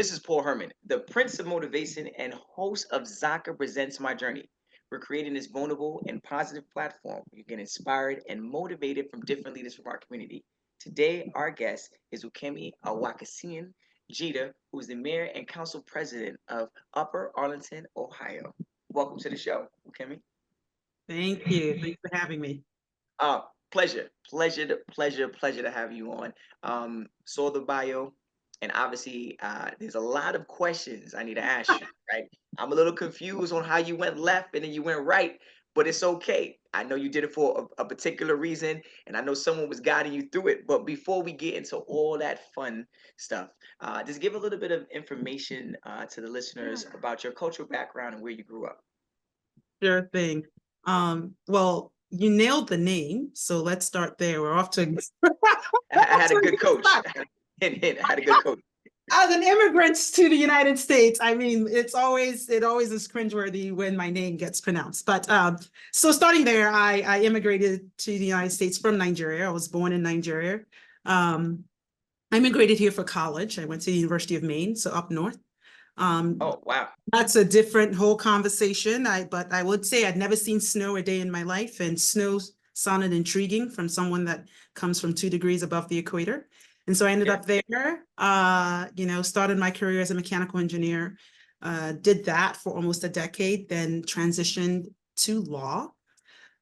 this is Paul Herman, the Prince of Motivation and host of Zaka Presents My Journey. We're creating this vulnerable and positive platform. You get inspired and motivated from different leaders from our community. Today, our guest is Ukeme Awakessien Jeter, who is the mayor and council president of Upper Arlington, Ohio. Welcome to the show, Ukeme. Thank you. Thanks for having me. Pleasure to have you on. Saw the bio, and obviously, there's a lot of questions I need to ask you. Right, I'm a little confused on how you went left and then you went right, but it's okay. I know you did it for a particular reason, and I know someone was guiding you through it. But before we get into all that fun stuff, just give a little bit of information to the listeners about your cultural background and where you grew up. Sure thing. Well, you nailed the name, so let's start there. We're off to I had a good coach. I had a good coach. As an immigrant to the United States, I mean, it always is cringeworthy when my name gets pronounced. But so starting there, I immigrated to the United States from Nigeria. I was born in Nigeria. I immigrated here for college. I went to the University of Maine, so up north. Oh, wow. That's a different whole conversation. But I would say I'd never seen snow a day in my life, and snow sounded intriguing from someone that comes from 2 degrees above the equator. And so I ended up there, started my career as a mechanical engineer, did that for almost a decade, then transitioned to law.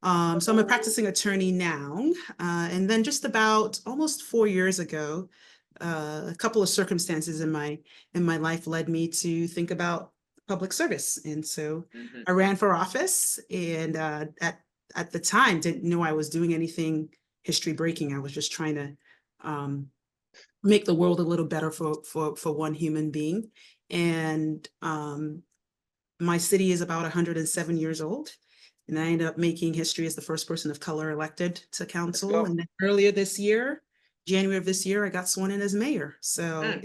So I'm a practicing attorney now. And then just about almost 4 years ago, a couple of circumstances in my life led me to think about public service. And so I ran for office, and at the time didn't know I was doing anything history breaking. I was just trying to make the world a little better for one human being. And my city is about 107 years old. And I ended up making history as the first person of color elected to council. And then earlier this year, January of this year, I got sworn in as mayor. So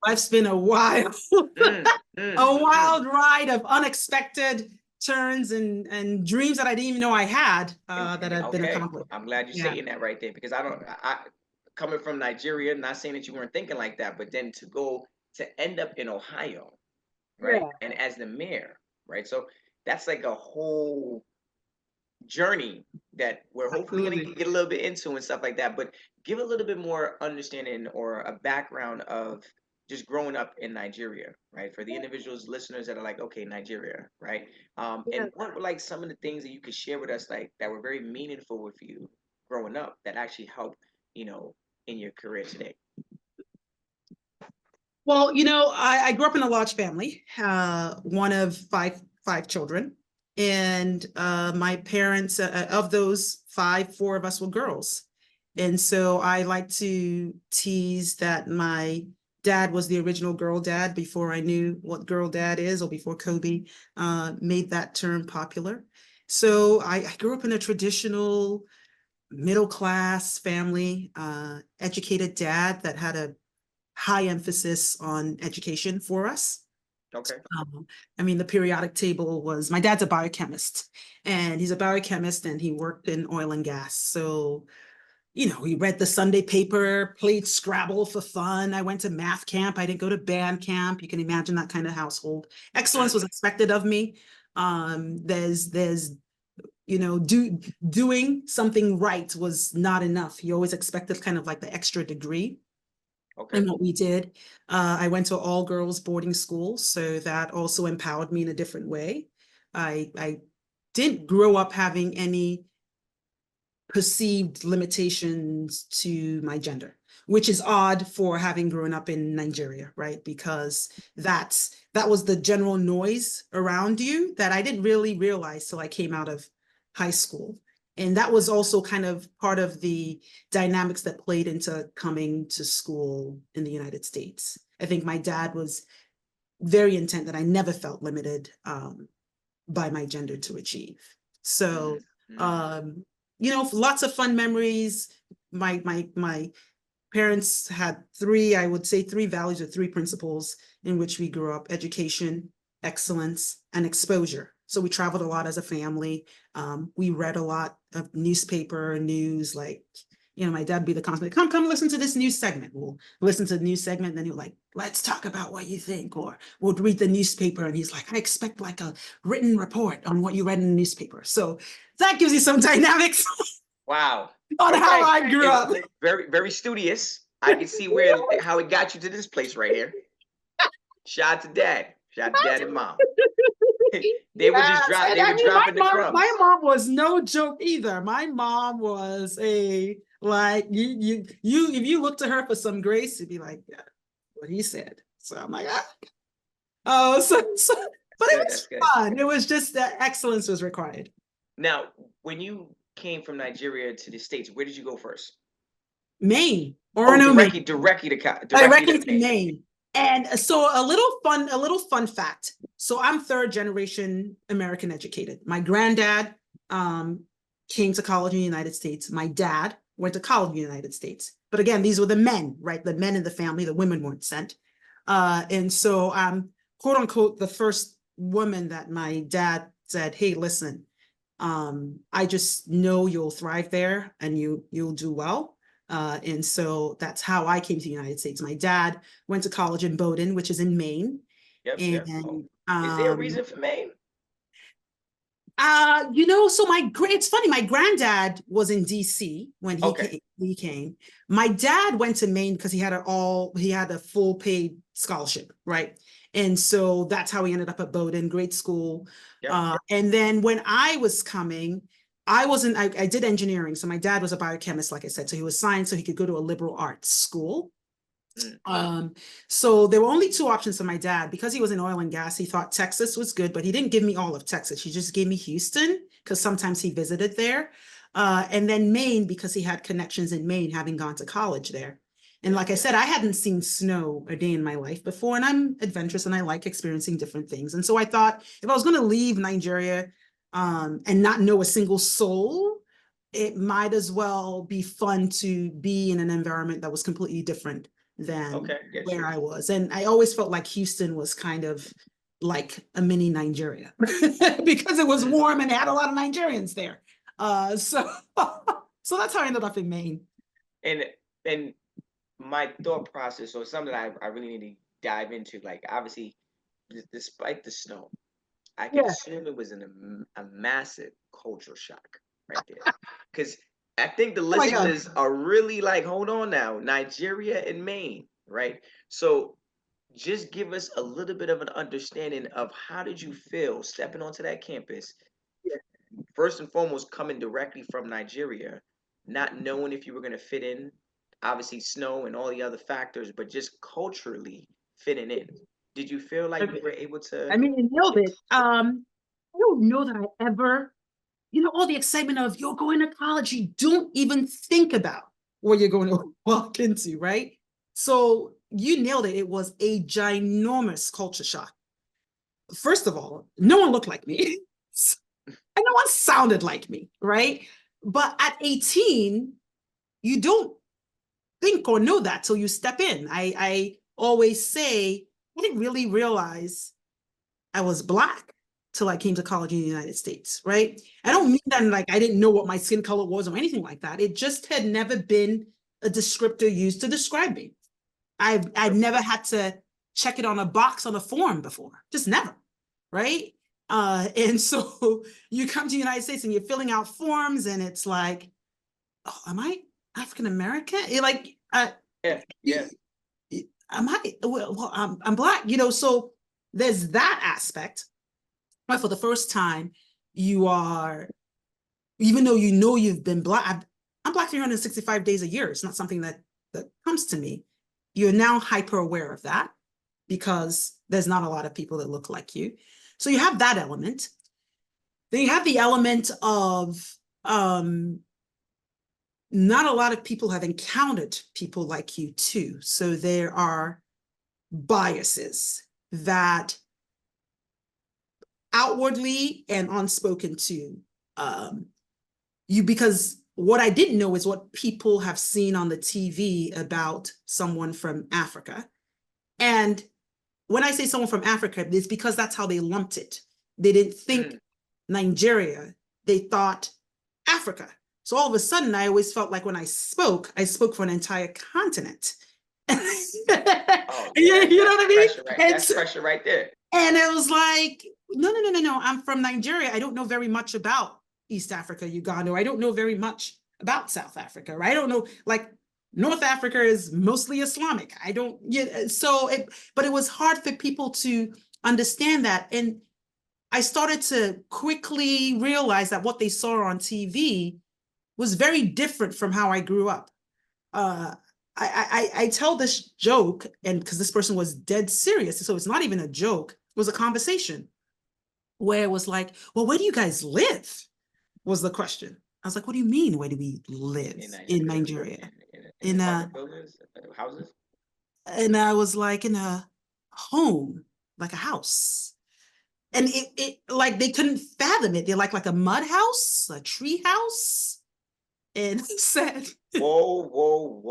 life's been a wild, a wild ride of unexpected turns and dreams that I didn't even know I had that have been accomplished. I'm glad you're saying that right there, because I coming from Nigeria, not saying that you weren't thinking like that, but then to end up in Ohio, right? And as the mayor, right? So that's like a whole journey that we're hopefully going to get a little bit into and stuff like that. But give a little bit more understanding or a background of just growing up in Nigeria, right? For the individuals, listeners that are like, okay, Nigeria, right? And what were like some of the things that you could share with us, like that were very meaningful with you growing up that actually helped, in your career today? Well, I grew up in a large family, one of five children. And my parents, of those 5, 4 of us were girls. And so I like to tease that my dad was the original girl dad before I knew what girl dad is, or before Kobe made that term popular. So I grew up in a traditional middle-class family, educated dad that had a high emphasis on education for us. Okay. I mean, the periodic table was, my dad's a biochemist, and he's a biochemist and he worked in oil and gas. So, he read the Sunday paper, played Scrabble for fun. I went to math camp. I didn't go to band camp. You can imagine that kind of household. Excellence was expected of me. There's doing something right was not enough. You always expected kind of like the extra degree. Okay. And what we did, I went to all girls boarding school, so that also empowered me in a different way. I didn't grow up having any perceived limitations to my gender, which is odd for having grown up in Nigeria, right? Because that was the general noise around you that I didn't really realize till I came out of high school. And that was also kind of part of the dynamics that played into coming to school in the United States. I think my dad was very intent that I never felt limited by my gender to achieve. So, lots of fun memories. My parents had I would say three values or 3 principles in which we grew up: education, excellence, and exposure. So we traveled a lot as a family. We read a lot of newspaper news, like you know, my dad would be the constant, come listen to this news segment. We'll listen to the news segment, and then he'll like, let's talk about what you think, or we'll read the newspaper, and he's like, I expect like a written report on what you read in the newspaper. So that gives you some dynamics. Wow. On how I grew up. Very, very studious. I can see where how it got you to this place right here. Shout out to dad. Shout out to dad and mom. They would just drop. They would drop in the crumbs. My mom was no joke either. My mom was a like you. If you looked to her for some grace, you'd be like, yeah, what he said. So I'm like, oh, but it was fun. It was just that excellence was required. Now, when you came from Nigeria to the States, where did you go first? Maine. Directly to Maine. And so a little fun fact. So I'm third generation American educated. My granddad came to college in the United States. My dad went to college in the United States. But again, these were the men, right? The men in the family, the women weren't sent. And so I'm quote unquote the first woman that my dad said, hey, listen, I just know you'll thrive there and you'll do well. And so that's how I came to the United States. My dad went to college in Bowdoin, which is in Maine. Yep. Is there a reason for Maine? You know, so it's funny, my granddad was in DC when he came. My dad went to Maine because he had a full paid scholarship, right? And so that's how he ended up at Bowdoin, great school. Yep. And then when I was coming, I did engineering. So my dad was a biochemist, like I said. So he was science, so he could go to a liberal arts school. So there were only two options for my dad. Because he was in oil and gas, he thought Texas was good, but he didn't give me all of Texas. He just gave me Houston, because sometimes he visited there. And then Maine, because he had connections in Maine, having gone to college there. And like I said, I hadn't seen snow a day in my life before, and I'm adventurous and I like experiencing different things. And so I thought if I was going to leave Nigeria and not know a single soul, it might as well be fun to be in an environment that was completely different than where I was. And I always felt like Houston was kind of like a mini Nigeria because it was warm and they had a lot of Nigerians there. So that's how I ended up in Maine. And my thought process, or something that I really need to dive into, like obviously, despite the snow, I can assume it was a massive cultural shock right there. Because I think the listeners are really like, hold on now, Nigeria and Maine, right? So just give us a little bit of an understanding of how did you feel stepping onto that campus, first and foremost, coming directly from Nigeria, not knowing if you were going to fit in, obviously snow and all the other factors, but just culturally fitting in. Did you feel like you were able to? I mean, you nailed it. I don't know that I ever, all the excitement of you're going to college, you don't even think about what you're going to walk into, right? So you nailed it. It was a ginormous culture shock. First of all, no one looked like me. And no one sounded like me, right? But at 18, you don't think or know that till you step in. I always say, I didn't really realize I was Black till I came to college in the United States, right? I don't mean that like I didn't know what my skin color was or anything like that. It just had never been a descriptor used to describe me. I've never had to check it on a box on a form before, just never, right? And so you come to the United States and you're filling out forms and it's like, oh, am I African American? You're like, am I? Well, I'm Black, so there's that aspect. But for the first time, you are, even though you've been Black, I'm Black 365 days a year. It's not something that comes to me. You're now hyper aware of that because there's not a lot of people that look like you. So you have that element. Then you have the element of not a lot of people have encountered people like you too. So there are biases that outwardly and unspoken to you, because what I didn't know is what people have seen on the TV about someone from Africa. And when I say someone from Africa, it's because that's how they lumped it. They didn't think Nigeria, they thought Africa. So all of a sudden, I always felt like when I spoke for an entire continent. Oh, You know what I mean? That's pressure right there. And it was like, no. I'm from Nigeria. I don't know very much about East Africa, Uganda. I don't know very much about South Africa. Right? I don't know, like North Africa is mostly Islamic. I don't, yeah. But it was hard for people to understand that. And I started to quickly realize that what they saw on TV was very different from how I grew up. I tell this joke, and because this person was dead serious, so it's not even a joke, it was a conversation where it was like, well, where do you guys live? Was the question. I was like, what do you mean, where do we live in Nigeria? In buildings, houses? And I was like, in a home, like a house. And it like they couldn't fathom it. They're like a mud house, a tree house. And he said, whoa.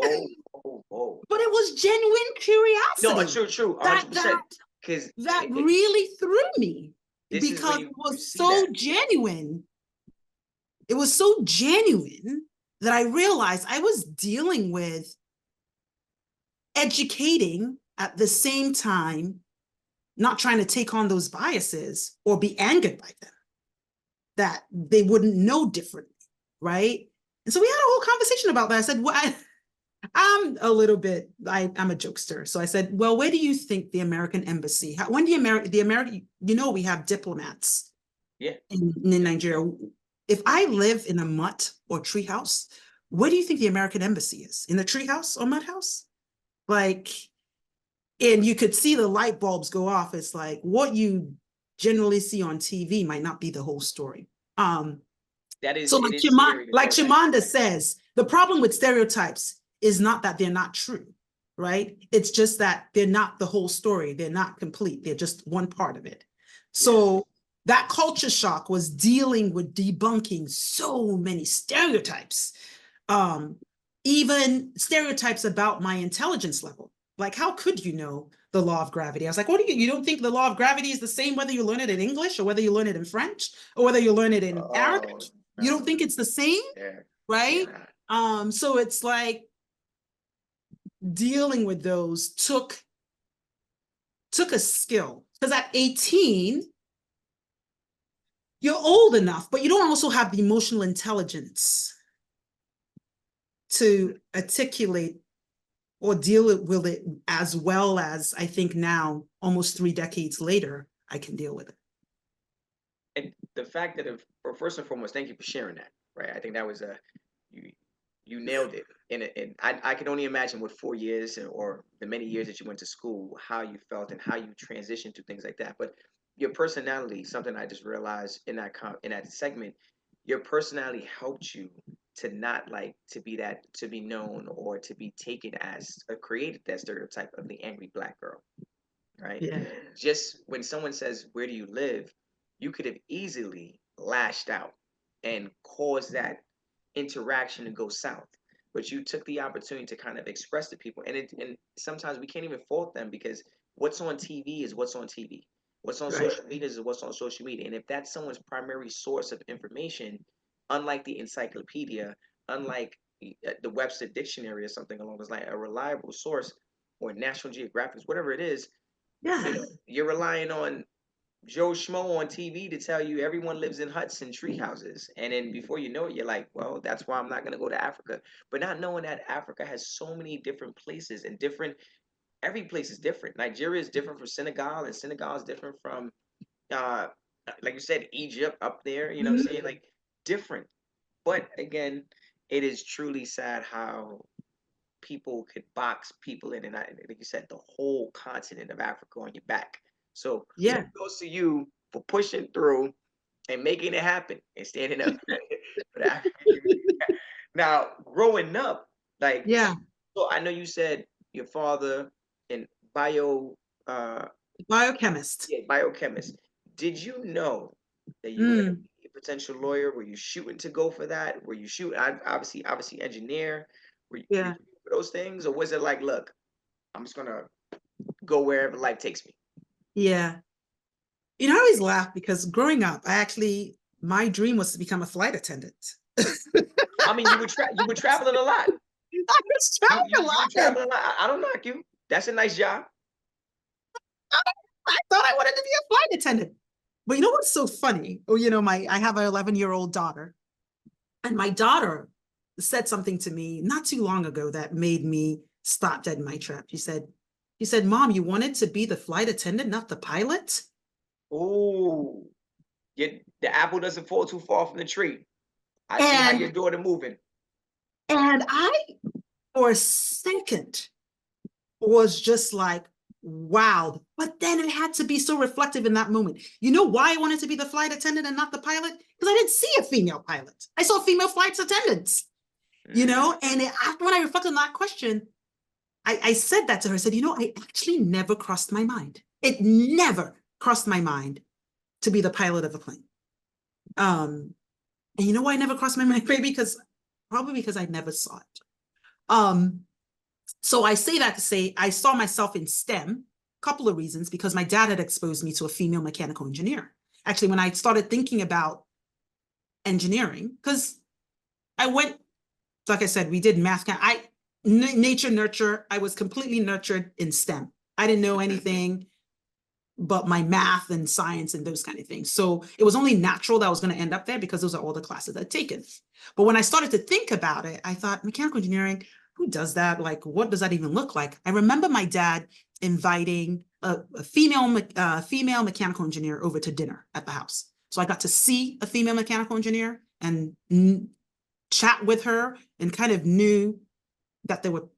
But it was genuine curiosity. No, true, 100%. Because that really threw me because it was so genuine. It was so genuine that I realized I was dealing with educating at the same time, not trying to take on those biases or be angered by them, that they wouldn't know differently, right? And so we had a whole conversation about that. I said, well, I'm a little bit, I'm a jokester. So I said, well, where do you think the American embassy, when the American, we have diplomats in Nigeria. If I live in a mutt or tree house, where do you think the American embassy is? In the tree house or mud house? Like, and you could see the light bulbs go off. It's like what you generally see on TV might not be the whole story. That is so like Shimanda says, the problem with stereotypes is not that they're not true, right? It's just that they're not the whole story. They're not complete. They're just one part of it. So that culture shock was dealing with debunking so many stereotypes, even stereotypes about my intelligence level. Like, how could you know the law of gravity? I was like, what do you don't think the law of gravity is the same whether you learn it in English or whether you learn it in French or whether you learn it in Arabic? You don't think it's the same, right? So it's like dealing with those took a skill, because at 18, you're old enough, but you don't also have the emotional intelligence to articulate or deal with it as well as I think now, almost 3 decades later, I can deal with it. And the fact that, first and foremost, thank you for sharing that, right? I think that was you nailed it. And I can only imagine what 4 years or the many years that you went to school, how you felt and how you transitioned to things like that. But your personality, something I just realized in that segment, your personality helped you to not like to be known or to be taken as created that stereotype of the angry Black girl, right? Yeah. Just when someone says, where do you live? You could have easily lashed out and caused that interaction to go south. But you took the opportunity to kind of express to people. And sometimes we can't even fault them because what's on TV is what's on TV. What's on social media is what's on social media. And if that's someone's primary source of information, unlike the encyclopedia, unlike the Webster Dictionary or something along those lines, a reliable source or National Geographic, whatever it is, you're relying on Joe Schmo on TV to tell you everyone lives in huts and tree houses. And then before you know it, you're like, well, that's why I'm not going to go to Africa. But not knowing that Africa has so many different places and every place is different. Nigeria is different from Senegal, and Senegal is different from, like you said, Egypt up there, you know what I'm saying? Like different. But again, it is truly sad how people could box people in, and like you said, the whole continent of Africa on your back. So kudos to you for pushing through and making it happen and standing up for the African community. Now, growing up, like so I know you said your father and biochemist. Yeah, biochemist. Did you know that you were going to be a potential lawyer? Were you shooting to go for that? Were you shooting obviously engineer? Were you for those things, or was it like, look, I'm just gonna go wherever life takes me? Yeah. I always laugh because growing up, my dream was to become a flight attendant. I mean, you were traveling a lot. I was traveling a You lot. were traveling a lot. I don't knock you. That's a nice job. I thought I wanted to be a flight attendant. But you know what's so funny? Oh, you know, I have an 11-year-old daughter, and my daughter said something to me not too long ago that made me stop dead in my trap. She said, Mom, you wanted to be the flight attendant, not the pilot? Oh, the apple doesn't fall too far from the tree. I see how your daughter moving. And I, for a second, was just like, wow. But then it had to be so reflective in that moment. You know why I wanted to be the flight attendant and not the pilot? Because I didn't see a female pilot. I saw female flight attendants, you know? And when I reflected on that question, I said that to her. I said, you know, I actually never crossed my mind. It never crossed my mind to be the pilot of a plane. And you know why I never crossed my mind? Maybe probably because I never saw it. So I say that to say I saw myself in STEM, a couple of reasons, because my dad had exposed me to a female mechanical engineer. Actually, when I started thinking about engineering, because I went, like I said, we did math. Nature, nurture, I was completely nurtured in STEM. I didn't know anything but my math and science and those kind of things. So it was only natural that I was going to end up there because those are all the classes I'd taken. But when I started to think about it, I thought, mechanical engineering, who does that? Like, what does that even look like? I remember my dad inviting a female mechanical engineer over to dinner at the house. So I got to see a female mechanical engineer and chat with her, and kind of knew that there were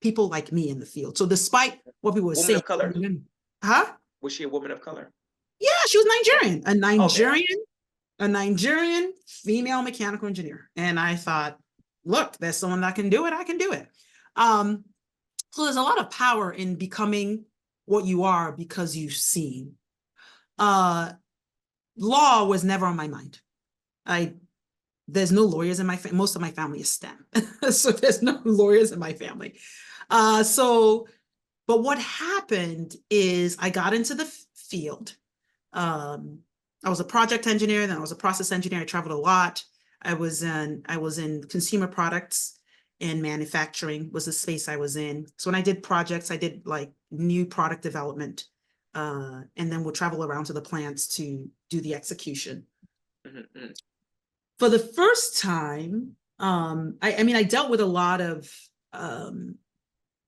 people like me in the field. So despite what people were saying, of color? Huh? Was she a woman of color? Yeah, she was Nigerian, a Nigerian female mechanical engineer. And I thought, look, there's someone that can do it. I can do it. So there's a lot of power in becoming what you are because you've seen. Law was never on my mind. There's no lawyers in my family. Most of my family is STEM. So there's no lawyers in my family. But what happened is I got into the field. I was a project engineer, then I was a process engineer. I traveled a lot. I was in consumer products and manufacturing was the space I was in. So when I did projects, I did like new product development, and then we'll travel around to the plants to do the execution. Mm-hmm. For the first time, I mean, I dealt with a lot of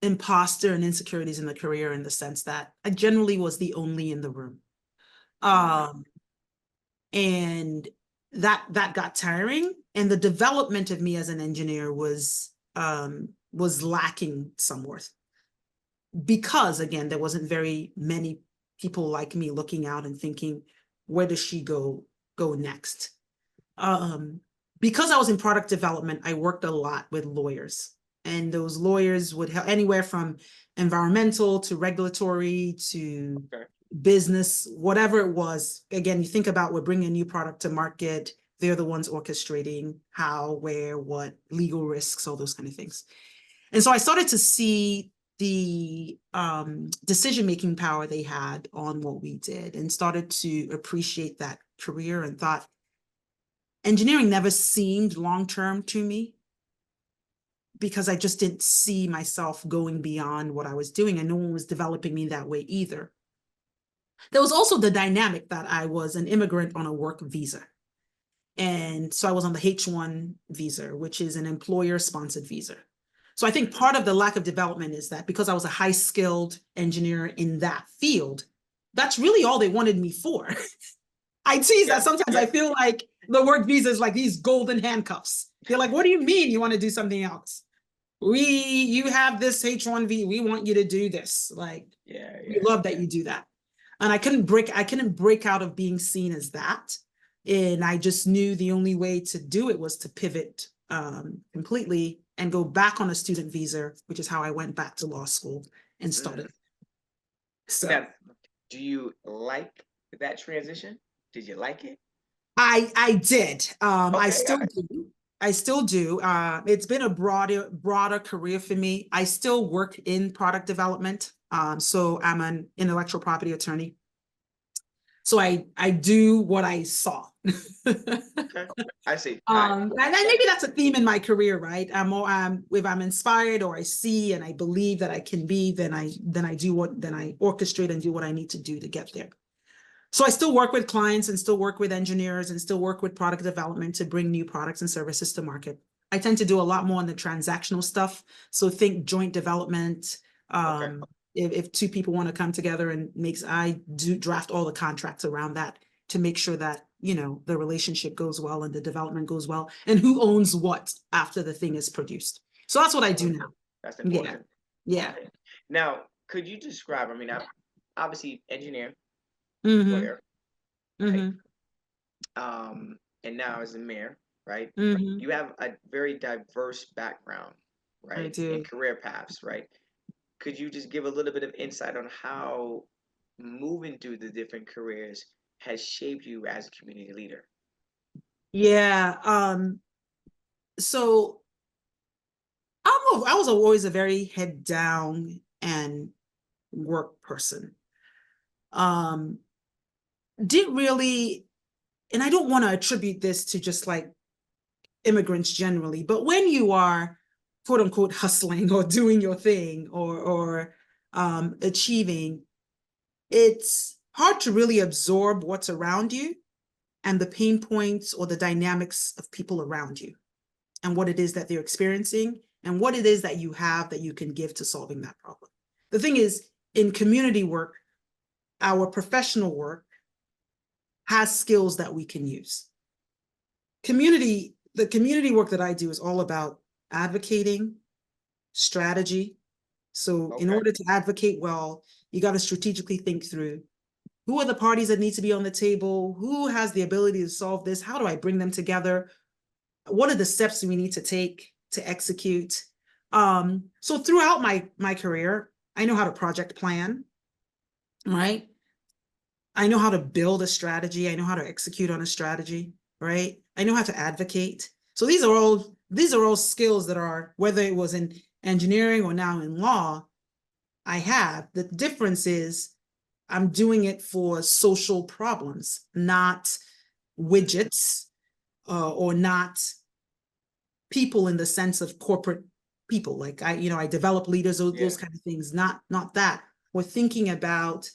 imposter and insecurities in the career, in the sense that I generally was the only in the room. And that got tiring, and the development of me as an engineer was lacking somewhat, because again, there wasn't very many people like me looking out and thinking, where does she go next? Because I was in product development, I worked a lot with lawyers, and those lawyers would help anywhere from environmental to regulatory to business, whatever it was. Again, you think about, we're bringing a new product to market. They're the ones orchestrating how, where, what, legal risks, all those kind of things. And so I started to see the decision-making power they had on what we did, and started to appreciate that career, and thought, engineering never seemed long-term to me, because I just didn't see myself going beyond what I was doing, and no one was developing me that way either. There was also the dynamic that I was an immigrant on a work visa. And so I was on the H-1 visa, which is an employer-sponsored visa. So I think part of the lack of development is that because I was a high-skilled engineer in that field, that's really all they wanted me for. I tease that sometimes. I feel like the work visa is like these golden handcuffs. They're like, what do you mean you want to do something else? You have this H-1B, we want you to do this. Like, we love that you do that. And I couldn't break out of being seen as that. And I just knew the only way to do it was to pivot completely and go back on a student visa, which is how I went back to law school and started. So now, do you like that transition? Did you like it? I did. Okay, I still do. I still do. It's been a broader career for me. I still work in product development. So I'm an intellectual property attorney. So I do what I saw. Okay, I see. And maybe that's a theme in my career, right? If I'm inspired or I see and I believe that I can be, then I orchestrate and do what I need to do to get there. So I still work with clients and still work with engineers and still work with product development to bring new products and services to market. I tend to do a lot more on the transactional stuff. So think joint development. Okay. If two people want to come together and I do draft all the contracts around that to make sure that, the relationship goes well and the development goes well and who owns what after the thing is produced. So that's what I do now. That's important. Yeah. Now, could you describe, I mean, I'm obviously engineer, Mm-hmm. lawyer, right? Mm-hmm. And now as a mayor, right? Mm-hmm. You have a very diverse background, I right? do. In career paths, right? Could you just give a little bit of insight on how moving through the different careers has shaped you as a community leader? Yeah. So I was always a very head down and work person. Didn't really, and I don't want to attribute this to just like immigrants generally, but when you are quote unquote hustling or doing your thing or achieving, it's hard to really absorb what's around you and the pain points or the dynamics of people around you and what it is that they're experiencing and what it is that you have that you can give to solving that problem. The thing is, in community work, our professional work has skills that we can use. The community work that I do is all about advocating, strategy. So in order to advocate well, you got to strategically think through who are the parties that need to be on the table, who has the ability to solve this, how do I bring them together, what are the steps we need to take to execute. So throughout my career, I know how to project plan, right? I know how to build a strategy. I know how to execute on a strategy, right? I know how to advocate. So these are all skills that are, whether it was in engineering or now in law, I have. The difference is I'm doing it for social problems, not widgets, or not people in the sense of corporate people. Like I develop leaders, those kind of things, not that. We're thinking about,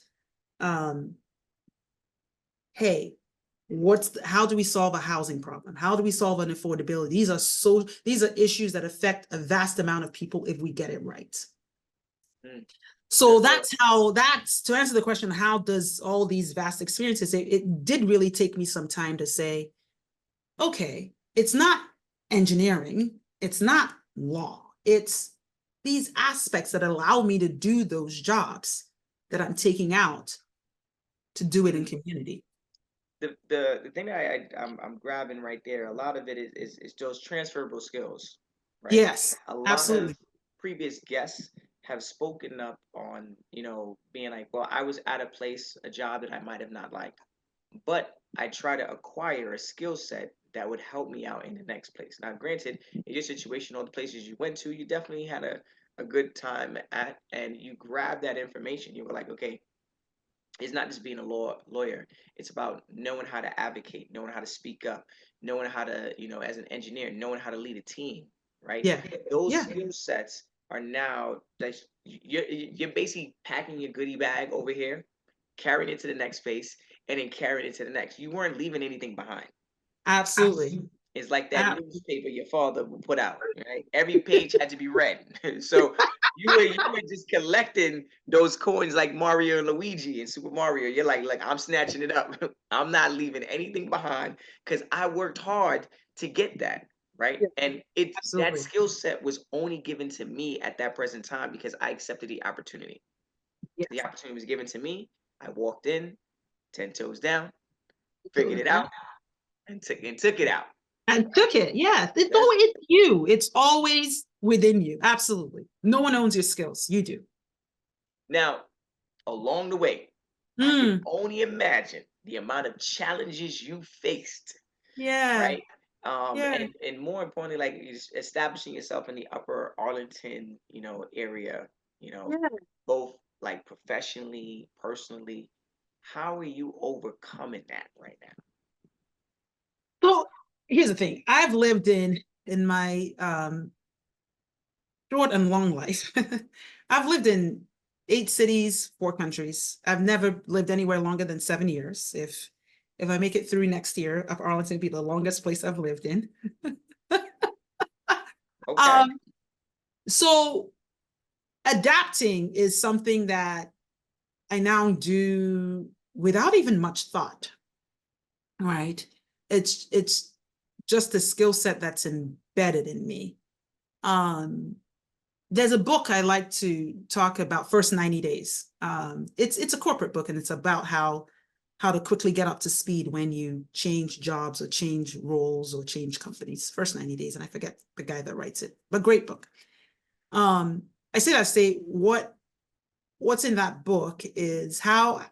hey, how do we solve a housing problem? How do we solve an affordability? These are issues that affect a vast amount of people if we get it right. So that's to answer the question, how does all these vast experiences, it did really take me some time to say, okay, it's not engineering, it's not law, it's these aspects that allow me to do those jobs that I'm taking out to do it in community. The thing that I'm grabbing right there, a lot of it is those transferable skills, right? Yes, a lot absolutely. of previous guests have spoken up on, being like, well, I was at a job that I might have not liked, but I try to acquire a skill set that would help me out in the next place. Now, granted, in your situation, all the places you went to, you definitely had a good time at, and you grabbed that information. You were like, okay, it's not just being a lawyer. It's about knowing how to advocate, knowing how to speak up, knowing how to, as an engineer, knowing how to lead a team, right? Yeah. Those skill sets are now that you're basically packing your goodie bag over here, carrying it to the next space, and then carrying it to the next. You weren't leaving anything behind. Absolutely. It's like that newspaper your father would put out, right? Every page had to be read. So you were just collecting those coins like Mario and Luigi in Super Mario. You're like, I'm snatching it up. I'm not leaving anything behind because I worked hard to get that, right? And that skill set was only given to me at that present time because I accepted the opportunity. The opportunity was given to me. I walked in, 10 toes down, figured it out, and took it out. And took it. Yeah. It's you. It's always within you. Absolutely. No one owns your skills. You do. Now, along the way, I can only imagine the amount of challenges you faced. Yeah. Right. And more importantly, like establishing yourself in the upper Arlington, area, both like professionally, personally. How are you overcoming that right now? here's the thing. I've lived in my short and long life. I've lived in 8 cities, 4 countries. I've never lived anywhere longer than 7 years. If I make it through next year, Arlington will be the longest place I've lived in. Okay. So adapting is something that I now do without even much thought, right? It's just a skill set that's embedded in me. There's a book I like to talk about, First 90 Days. It's a corporate book, and it's about how to quickly get up to speed when you change jobs or change roles or change companies. First 90 Days, and I forget the guy that writes it, but great book. I say what's in that book is how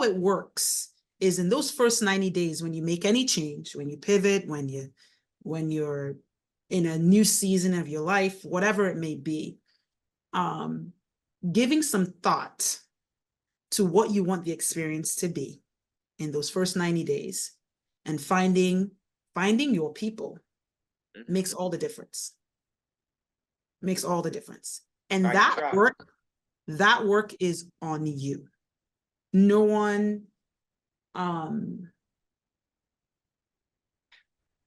it works is in those first 90 days, when you make any change, when you pivot, when you're in a new season of your life, whatever it may be, giving some thought to what you want the experience to be in those first 90 days and finding your people makes all the difference. Makes all the difference. And that work is on you. No one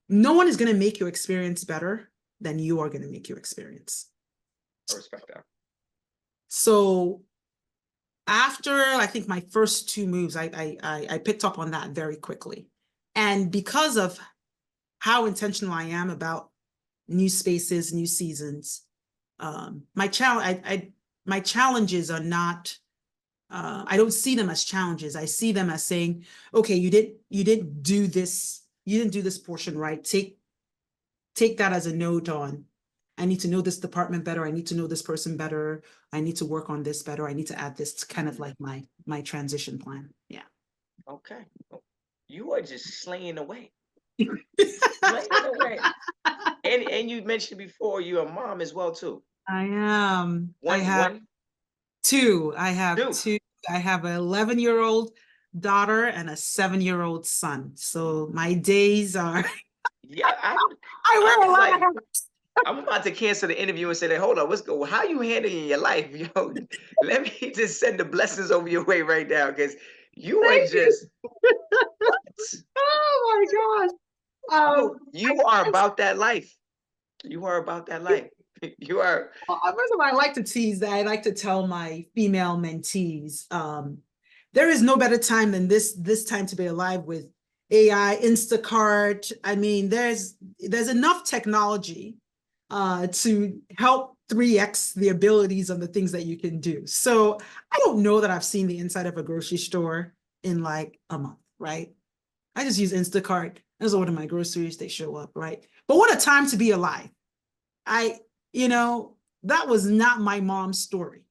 is going to make your experience better than you are going to make your experience. I respect that. So after, I think, my first 2 moves, I picked up on that very quickly. And because of how intentional I am about new spaces, new seasons, my challenges are not, I don't see them as challenges. I see them as saying, okay, you didn't do this portion right. Take that as a note on, I need to know this department better. I need to know this person better. I need to work on this better. I need to add this. It's kind of like my transition plan. Yeah. Okay. You are just slaying away. Slaying away. And you mentioned before you're a mom as well too. I am. One. I have 2. I have 2. I have an 11-year-old daughter and a 7-year-old son. So my days are. Yeah, I wear a lot of hats. I'm about to cancel the interview and say that, hold on, what's go? How you handling your life? Yo, let me just send the blessings over your way right now, because you are just what? Oh my gosh. You are about that life. You are about that life. You are. First of all, I like to tease that. I like to tell my female mentees, there is no better time than this time to be alive with AI, Instacart. I mean, there's enough technology to help 3x the abilities of the things that you can do. So I don't know that I've seen the inside of a grocery store in like a month, right? I just use Instacart. I just order my groceries, they show up, right? But what a time to be alive. That was not my mom's story.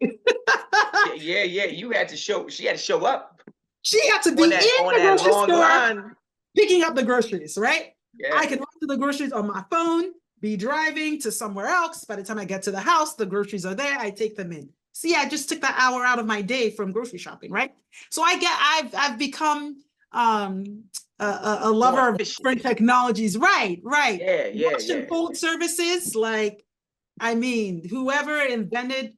Yeah. She had to show up. She had to be in the grocery store picking up the groceries, right? Yeah. I can run to the groceries on my phone, be driving to somewhere else. By the time I get to the house, the groceries are there. I take them in. See, I just took that hour out of my day from grocery shopping, right? So I've become a lover of different technologies. Right. Yeah. Russian food services, like, I mean, whoever invented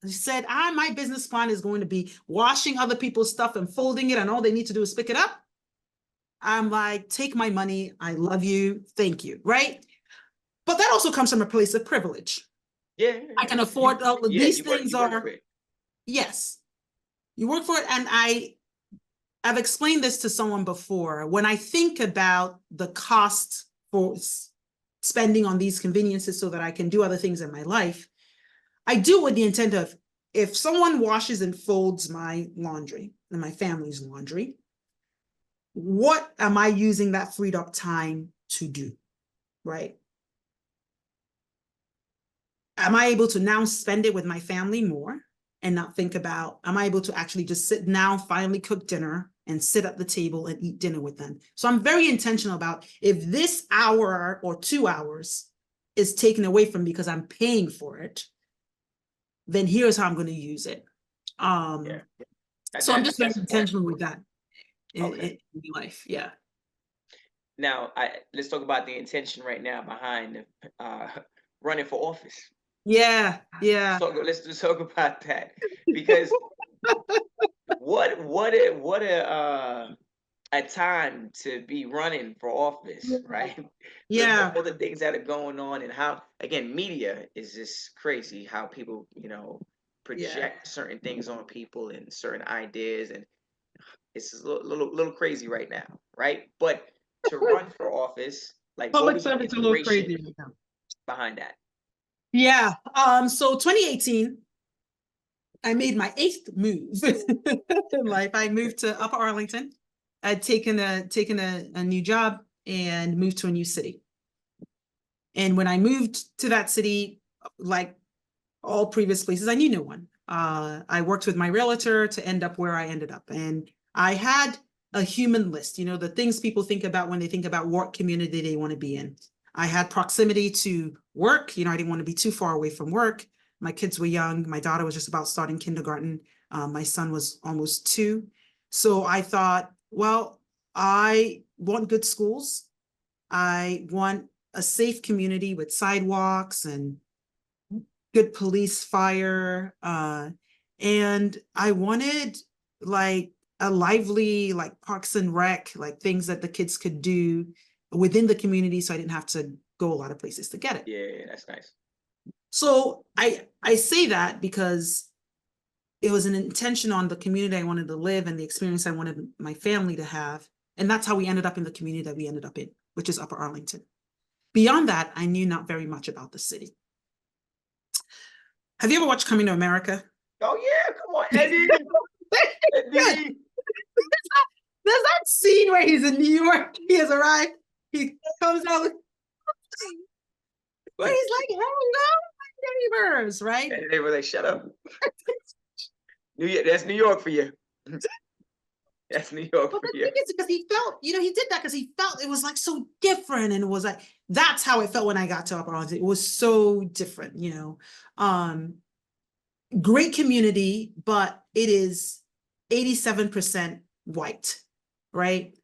said, my business plan is going to be washing other people's stuff and folding it, and all they need to do is pick it up. I'm like, take my money. I love you. Thank you. Right. But that also comes from a place of privilege. Yeah. I can afford all of these things. Yes, you work for it. And I've explained this to someone before. When I think about the cost for spending on these conveniences so that I can do other things in my life, I do with the intent of, if someone washes and folds my laundry and my family's laundry, what am I using that freed up time to do, right? Am I able to now spend it with my family more and not think about, am I able to actually just sit now, finally cook dinner and sit at the table and eat dinner with them? So I'm very intentional about, if this hour or 2 hours is taken away from me because I'm paying for it, then here's how I'm going to use it. So I'm just very intentional with that in life. Yeah. Now, let's talk about the intention right now behind running for office. Yeah, yeah. So let's just talk about that, because what a time to be running for office, right? With Yeah, all the things that are going on, and how, again, media is just crazy, how people, yeah. project certain things on people and certain ideas, and it's a little crazy right now, right? But to run for office, like, what Public was the service a little inspiration crazy right now. behind that? Yeah. So 2018, I made my 8th move in life. I moved to Upper Arlington. I'd taken a new job and moved to a new city. And when I moved to that city, like all previous places, I knew no one. I worked with my realtor to end up where I ended up. And I had a human list, the things people think about when they think about what community they want to be in. I had proximity to work. I didn't want to be too far away from work. My kids were young. My daughter was just about starting kindergarten. My son was almost 2. So I thought, well, I want good schools. I want a safe community with sidewalks and good police, fire, and I wanted like a lively, like Parks and Rec, like things that the kids could do within the community, so I didn't have to go a lot of places to get it. Yeah, that's nice. So I say that because it was an intention on the community I wanted to live and the experience I wanted my family to have, and that's how we ended up in the community that we ended up in, which is Upper Arlington. Beyond that, I knew not very much about the city. Have you ever watched Coming to America? Oh yeah, come on, Eddie. Eddie. There's that scene where he's in New York. He has arrived. He comes out with, where he's like, hello, my neighbors, right? And they were like, shut up. New York, that's New York for you. That's New York But for the you. thing is, because he felt, he did that because he felt it was like so different. And it was like, that's how it felt when I got to Upper Arlington. It was so different, Great community, but it is 87% white, right?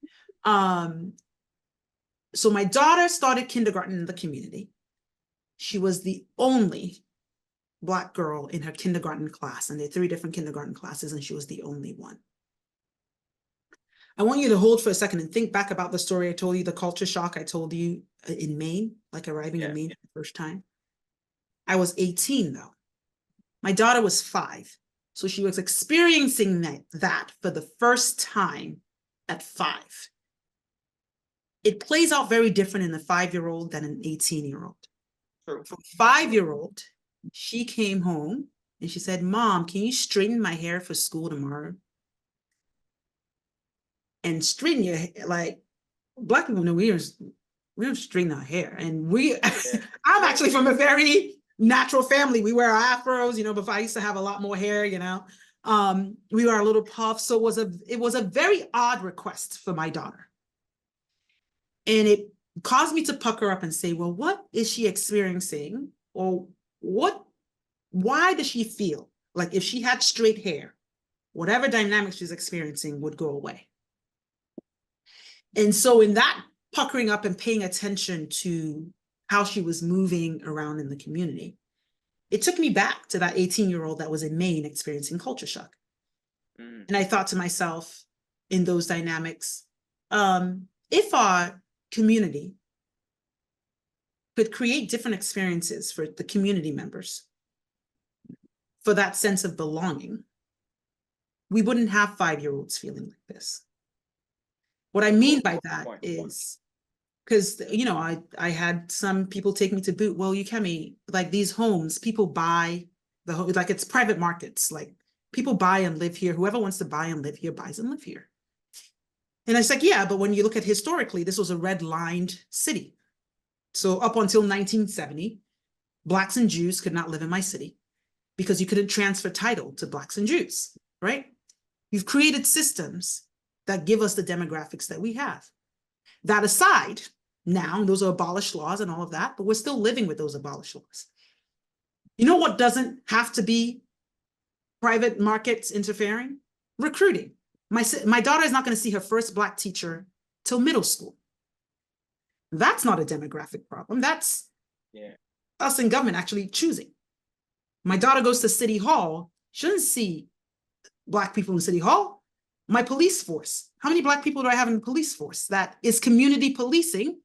So my daughter started kindergarten in the community. She was the only Black girl in her kindergarten class, and there are 3 different kindergarten classes, and she was the only one. I want you to hold for a second and think back about the story I told you, the culture shock I told you in Maine, like arriving in Maine for the first time. I was 18 though. My daughter was 5. So she was experiencing that for the first time at 5. It plays out very different in a 5-year-old than an 18-year-old. For a 5-year-old, she came home and she said, Mom, can you straighten my hair for school tomorrow? And straighten your hair, like Black people know we don't straighten our hair. And I'm actually from a very natural family. We wear our afros, before I used to have a lot more hair, we were a little puffed. So it was a very odd request for my daughter. And it caused me to pucker up and say, well, what is she experiencing? Or why does she feel like if she had straight hair, whatever dynamics she's experiencing would go away? And so in that puckering up and paying attention to how she was moving around in the community, it took me back to that 18-year-old that was in Maine experiencing culture shock. And I thought to myself in those dynamics, if our community could create different experiences for the community members, for that sense of belonging, we wouldn't have 5-year-olds feeling like this. What I mean by that is, because, I had some people take me to boot, well, Ukeme, like these homes, people buy the home, like it's private markets, like people buy and live here. Whoever wants to buy and live here buys and live here. And I was like, yeah, but when you look at historically, this was a red-lined city. So up until 1970, Blacks and Jews could not live in my city because you couldn't transfer title to Blacks and Jews, right? You've created systems that give us the demographics that we have. That aside, now those are abolished laws and all of that, but we're still living with those abolished laws. You know what doesn't have to be private markets interfering? Recruiting. My daughter is not going to see her first Black teacher till middle school. That's not a demographic problem. That's us in government actually choosing. My daughter goes to City Hall. She doesn't see Black people in City Hall. My police force. How many Black people do I have in the police force that is community policing?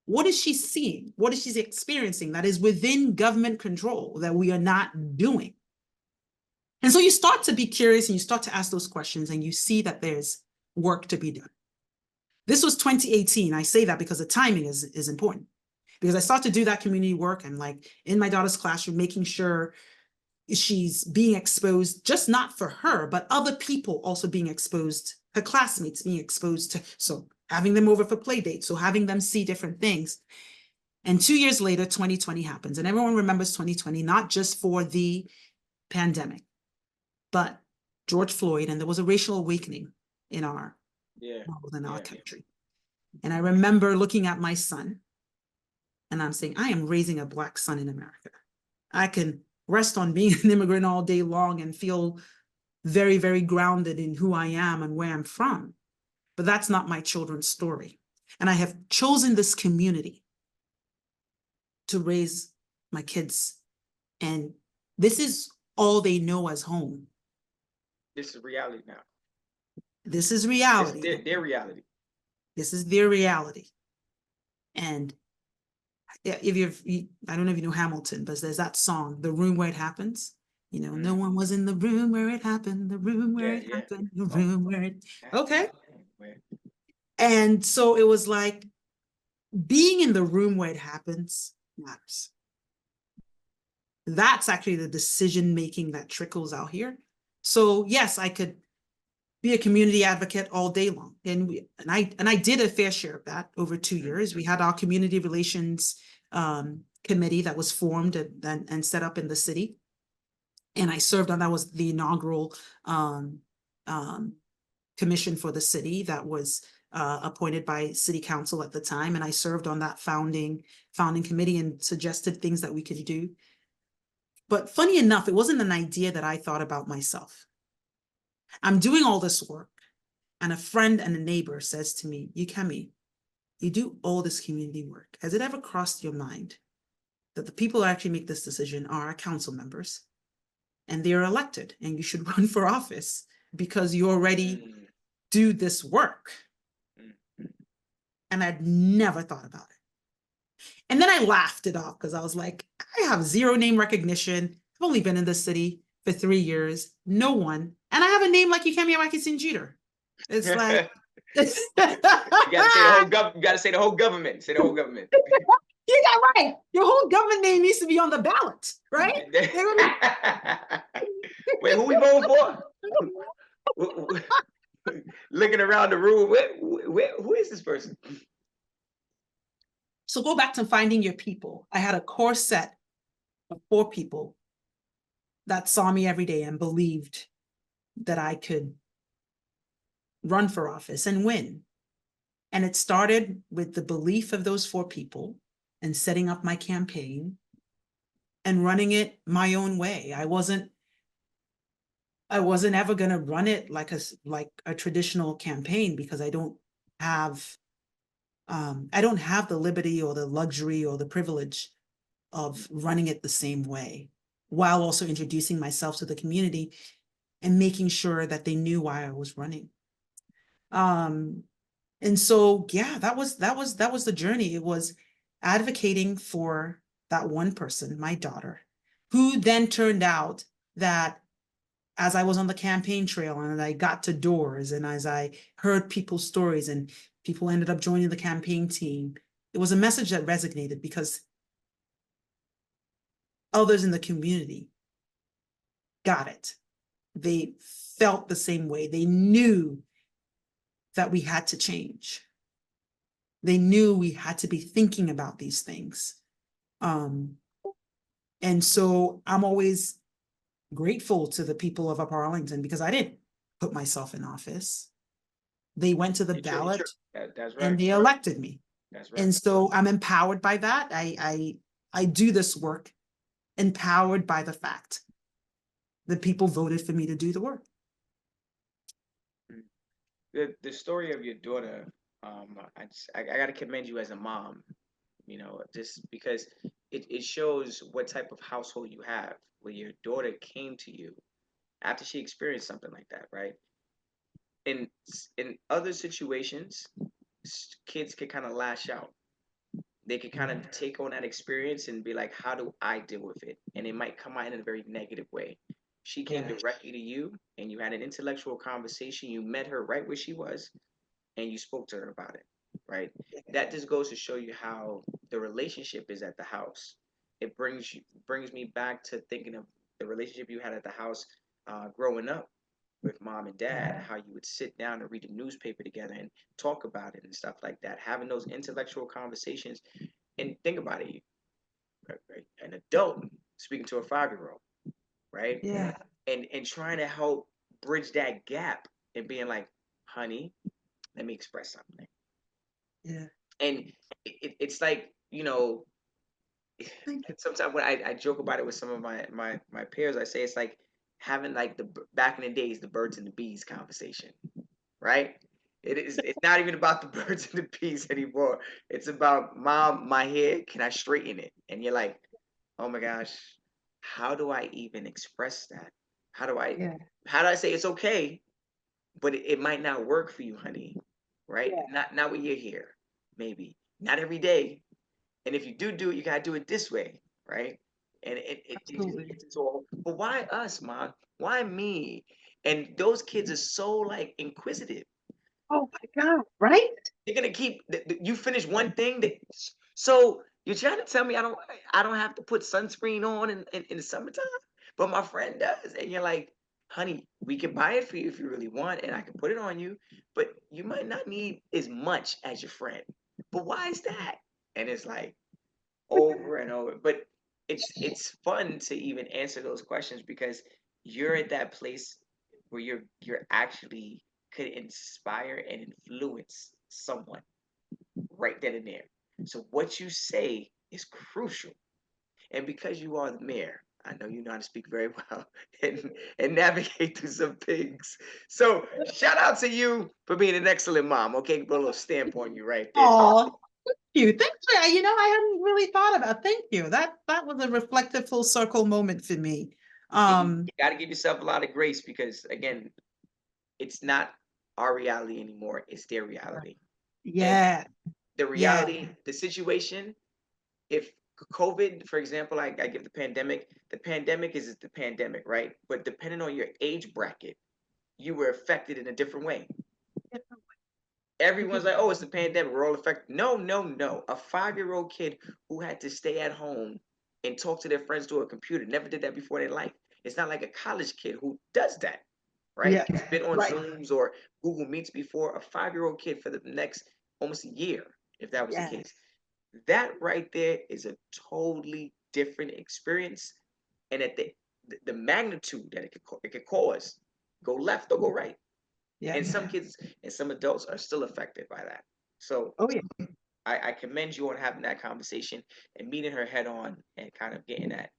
What is she seeing? What is she experiencing that is within government control that we are not doing? And so you start to be curious and you start to ask those questions and you see that there's work to be done. This was 2018. I say that because the timing is important. Because I start to do that community work and like in my daughter's classroom, making sure she's being exposed, just not for her, but other people also being exposed, her classmates being exposed to, so having them over for play dates, so having them see different things. And 2 years later, 2020 happens. And everyone remembers 2020, not just for the pandemic, but George Floyd, and there was a racial awakening in our world, in our country. And I remember looking at my son, and I'm saying, I am raising a Black son in America. I can rest on being an immigrant all day long and feel very, very grounded in who I am and where I'm from. But that's not my children's story. And I have chosen this community to raise my kids. And this is all they know as home. This is reality now. This is reality. This is their reality. This is their reality. And if I don't know if you know Hamilton, but there's that song, The Room Where It Happens. You know, no one was in the room where it happened, the room where it happened, the room where it, okay. And so it was like, being in the room where it happens matters. That's actually the decision-making that trickles out here. So yes, I could be a community advocate all day long. And I did a fair share of that over 2 years. We had our community relations committee that was formed and set up in the city. And I served on, that was the inaugural commission for the city that was appointed by city council at the time. And I served on that founding committee and suggested things that we could do. But funny enough, it wasn't an idea that I thought about myself. I'm doing all this work and a friend and a neighbor says to me, Ukeme, you do all this community work. Has it ever crossed your mind that the people who actually make this decision are our council members and they are elected and you should run for office because you already do this work? And I'd never thought about it. And then I laughed it off because I was like, I have zero name recognition. I've only been in this city for 3 years, no one. And I have a name like Ukeme Awakessien Jeter. It's like, you gotta say the whole government. Say the whole government. You got right. Your whole government name needs to be on the ballot, right? Wait, who we voting for? Looking around the room, who is this person? So go back to finding your people. I had a core set of 4 people that saw me every day and believed that I could run for office and win. And it started with the belief of those 4 people and setting up my campaign and running it my own way. I wasn't ever going to run it like a traditional campaign because I don't have the liberty or the luxury or the privilege of running it the same way, while also introducing myself to the community and making sure that they knew why I was running. And so, yeah, that was the journey. It was advocating for that one person, my daughter, who then turned out that as I was on the campaign trail and I got to doors and as I heard people's stories and people ended up joining the campaign team, it was a message that resonated because others in the community got it. They felt the same way. They knew that we had to change. They knew we had to be thinking about these things. And so I'm always grateful to the people of Upper Arlington because I didn't put myself in office. They went to the ballot That's right. and they elected me. That's right. And so I'm empowered by that. I do this work empowered by the fact that people voted for me to do the work. The story of your daughter I got to commend you as a mom, you know, just because it shows what type of household you have, where your daughter came to you after she experienced something like that, right? In other situations, kids can kind of lash out. They can kind of take on that experience and be like, how do I deal with it? And it might come out in a very negative way. She came directly to you and you had an intellectual conversation. You met her right where she was and you spoke to her about it, right? That just goes to show you how the relationship is at the house. It brings me back to thinking of the relationship you had at the house growing up with mom and dad, how you would sit down and read the newspaper together and talk about it and stuff like that, having those intellectual conversations. And think about it, right? An adult speaking to a 5-year-old, right? Yeah. And trying to help bridge that gap and being like, honey, let me express something. Yeah. And it's like, you know, sometimes when I joke about it with some of my peers, I say it's like having like the back in the days, the birds and the bees conversation, right? It's not even about the birds and the bees anymore. It's about, mom, my hair, can I straighten it? And you're like, oh my gosh, how do I even express that? How do I say it's okay, but it might not work for you, honey, right? Not when you're here, maybe. Not every day. And if you do it, you gotta do it this way, right? And it just gets into all, but why us, mom? Why me? And those kids are so like inquisitive. Oh my God, right? They're gonna keep you finish one thing so you're trying to tell me I don't have to put sunscreen on in the summertime, but my friend does, and you're like, honey, we can buy it for you if you really want, and I can put it on you, but you might not need as much as your friend. But why is that? And it's like over and over. But it's fun to even answer those questions because you're at that place where you're actually could inspire and influence someone right then and there. So what you say is crucial. And because you are the mayor, I know you know how to speak very well and navigate through some things. So shout out to you for being an excellent mom. Okay, put a little stamp on you right there. Oh, thank you. Thanks for, I hadn't really thought about, thank you. That was a reflective full circle moment for me. You got to give yourself a lot of grace because again, it's not our reality anymore. It's their reality. Yeah. And the reality, the situation, if COVID, for example, I give the pandemic is the pandemic, right? But depending on your age bracket, you were affected in a different way. Everyone's like, oh, it's the pandemic. We're all affected. No, no, no. A 5-year-old kid who had to stay at home and talk to their friends through a computer never did that before in their life. It's not like a college kid who does that, right? Yeah. He's been on Zooms or Google Meets before. A 5-year-old kid for the next almost a year, if that was the case. That right there is a totally different experience. And at the magnitude that it could cause, go left or go right. Yeah. And some kids and some adults are still affected by that. So I commend you on having that conversation and meeting her head on and kind of getting that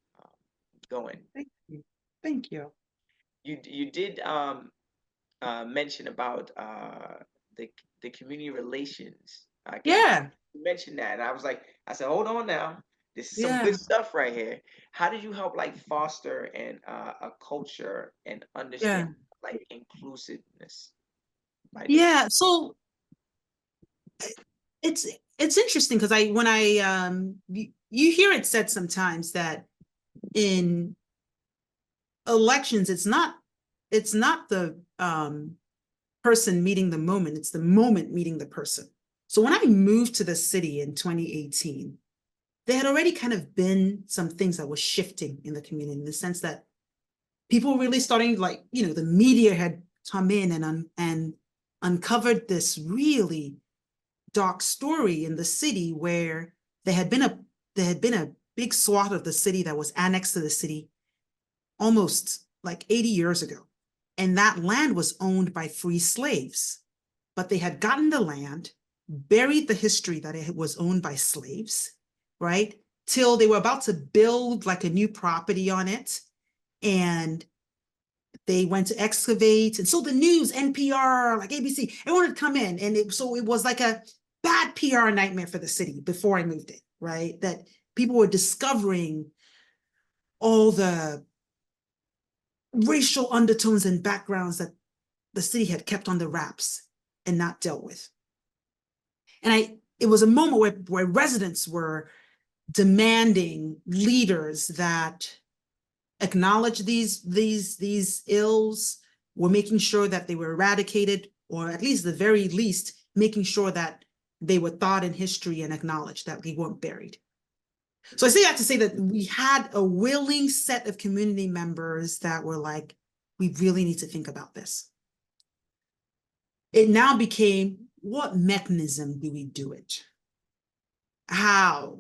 going. Thank you. Thank you. You did mention about the community relations. You mentioned that, and I said, hold on now. This is some good stuff right here. How did you help like foster and a culture and understand like inclusiveness? Yeah, so it's interesting because when you hear it said sometimes that in elections it's not the person meeting the moment, it's the moment meeting the person. So when I moved to the city in 2018, there had already kind of been some things that were shifting in the community in the sense that people were really starting, like, the media had come in and uncovered this really dark story in the city where there had been a big swath of the city that was annexed to the city almost like 80 years ago. And that land was owned by free slaves, but they had gotten the land, buried the history that it was owned by slaves, right? Till they were about to build like a new property on it. And they went to excavate. And so the news, NPR, like ABC, everyone would come in. And so it was like a bad PR nightmare for the city before I moved in, right? That people were discovering all the racial undertones and backgrounds that the city had kept on the wraps and not dealt with. And it was a moment where residents were demanding leaders that acknowledge these ills, were making sure that they were eradicated, or at least the very least, making sure that they were thought in history and acknowledged, that they weren't buried. So I say that to say that we had a willing set of community members that were like, we really need to think about this. It now became, what mechanism do we do it? How?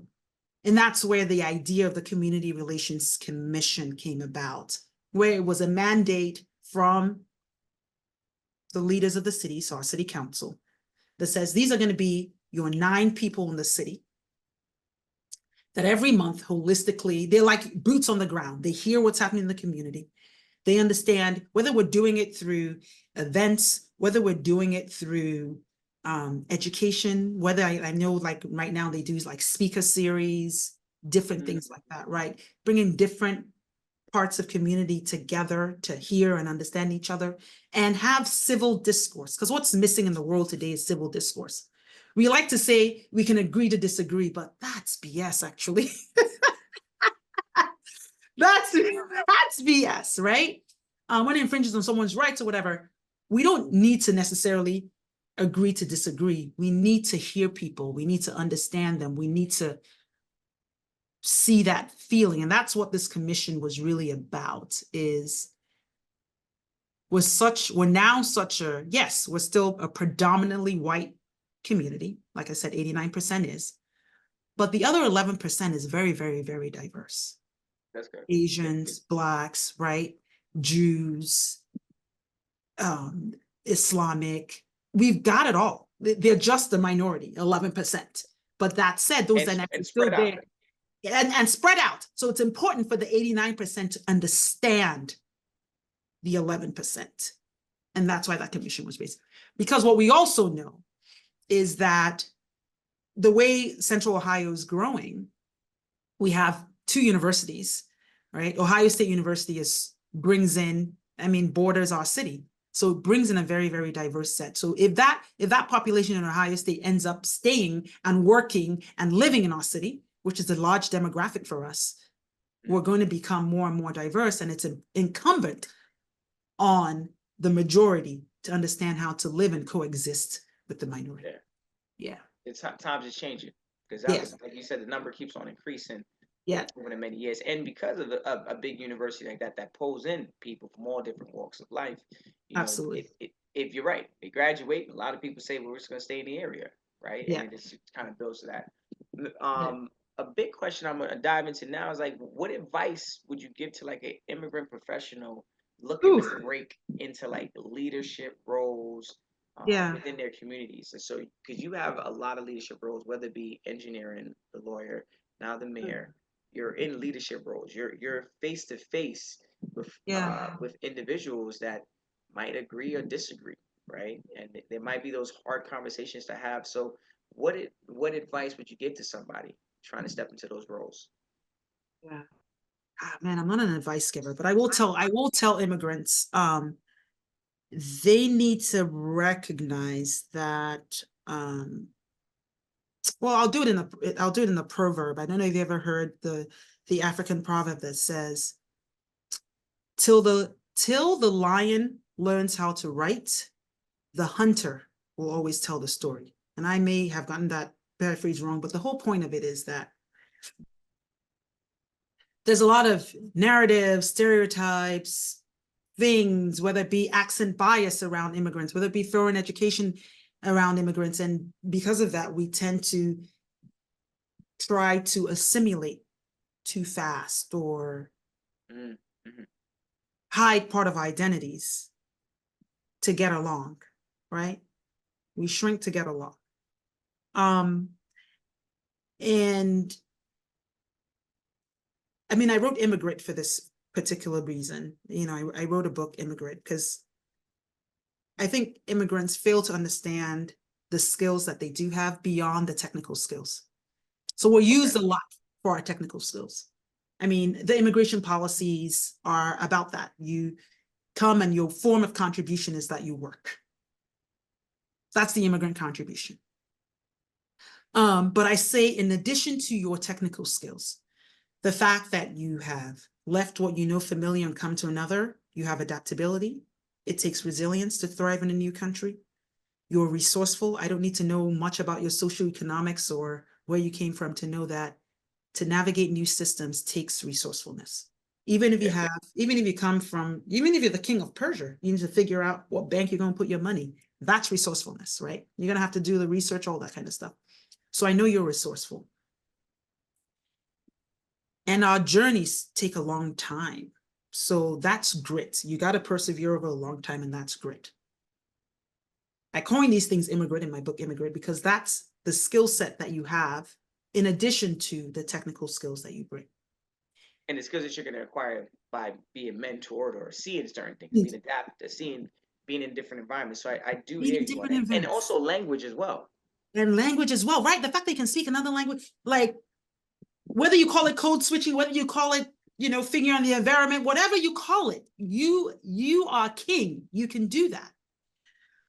And that's where the idea of the Community Relations Commission came about, where it was a mandate from the leaders of the city, so our city council, that says these are going to be your 9 people in the city, that every month, holistically, they're like boots on the ground. They hear what's happening in the community. They understand whether we're doing it through events, whether we're doing it through education, whether I know like right now they do like speaker series, different things like that, right? Bringing different parts of community together to hear and understand each other and have civil discourse. Because what's missing in the world today is civil discourse. We like to say we can agree to disagree, but that's BS actually. That's BS, right? When it infringes on someone's rights or whatever, we don't need to necessarily agree to disagree. We need to hear people. We need to understand them. We need to see that feeling. And that's what this commission was really about, we're now such a, yes, we're still a predominantly white community. Like I said, 89% is, but the other 11% is very, very, very diverse. That's good. Asians, Blacks, right? Jews, Islamic, we've got it all. They're just the minority, 11%. But that said, those dynamics are still there and spread out. So it's important for the 89% to understand the 11%. And that's why that commission was based. Because what we also know is that the way Central Ohio is growing, we have 2 universities, right? Ohio State University brings in, borders our city. So it brings in a very, very diverse set. So if that population in Ohio State ends up staying and working and living in our city, which is a large demographic for us, we're going to become more and more diverse. And it's incumbent on the majority to understand how to live and coexist with the minority. Yeah. It's times is changing, because like you said, the number keeps on increasing. Over the many years, and because of a big university like that pulls in people from all different walks of life, absolutely. If you're right, they graduate. A lot of people say, well, we're just going to stay in the area, right? And it just kind of builds to that. A big question I'm going to dive into now is like, what advice would you give to like an immigrant professional looking to break into like leadership roles within their communities? And so, because you have a lot of leadership roles, whether it be engineering, the lawyer, now the mayor. You're in leadership roles. You're face to face with individuals that might agree or disagree, right? And there might be those hard conversations to have. So, what advice would you give to somebody trying to step into those roles? Yeah, man, I'm not an advice giver, but I will tell immigrants, they need to recognize that. Well, I'll do it in the proverb. I don't know if you ever heard the African proverb that says, till the lion learns how to write, the hunter will always tell the story. And I may have gotten that paraphrase wrong, but the whole point of it is that there's a lot of narratives, stereotypes, things, whether it be accent bias around immigrants, whether it be foreign education around immigrants. And because of that, we tend to try to assimilate too fast or hide part of identities to get along, right? We shrink to get along. And I wrote ImmiGRIT for this particular reason. I wrote a book, Immigrant, because I think immigrants fail to understand the skills that they do have beyond the technical skills. So we're used a lot for our technical skills. I mean, the immigration policies are about that. You come and your form of contribution is that you work. That's the immigrant contribution. But I say, in addition to your technical skills, the fact that you have left what you know familiar and come to another, you have adaptability. It takes resilience to thrive in a new country. You're resourceful. I don't need to know much about your socioeconomics or where you came from to know that to navigate new systems takes resourcefulness. Even if even if you're the king of Persia, you need to figure out what bank you're going to put your money. That's resourcefulness, right? You're going to have to do the research, all that kind of stuff. So I know you're resourceful. And our journeys take a long time. So that's grit. You got to persevere over a long time, and that's grit. I coined these things ImmiGRIT in my book, ImmiGRIT, because that's the skill set that you have in addition to the technical skills that you bring. And the skills that you're going to acquire by being mentored or seeing certain things, being adapted, being in different environments. So I do hear you on it. And also language as well. And language as well, right? The fact they can speak another language, like whether you call it code switching, whether you call it, figuring out the environment, whatever you call it, you are king. You can do that.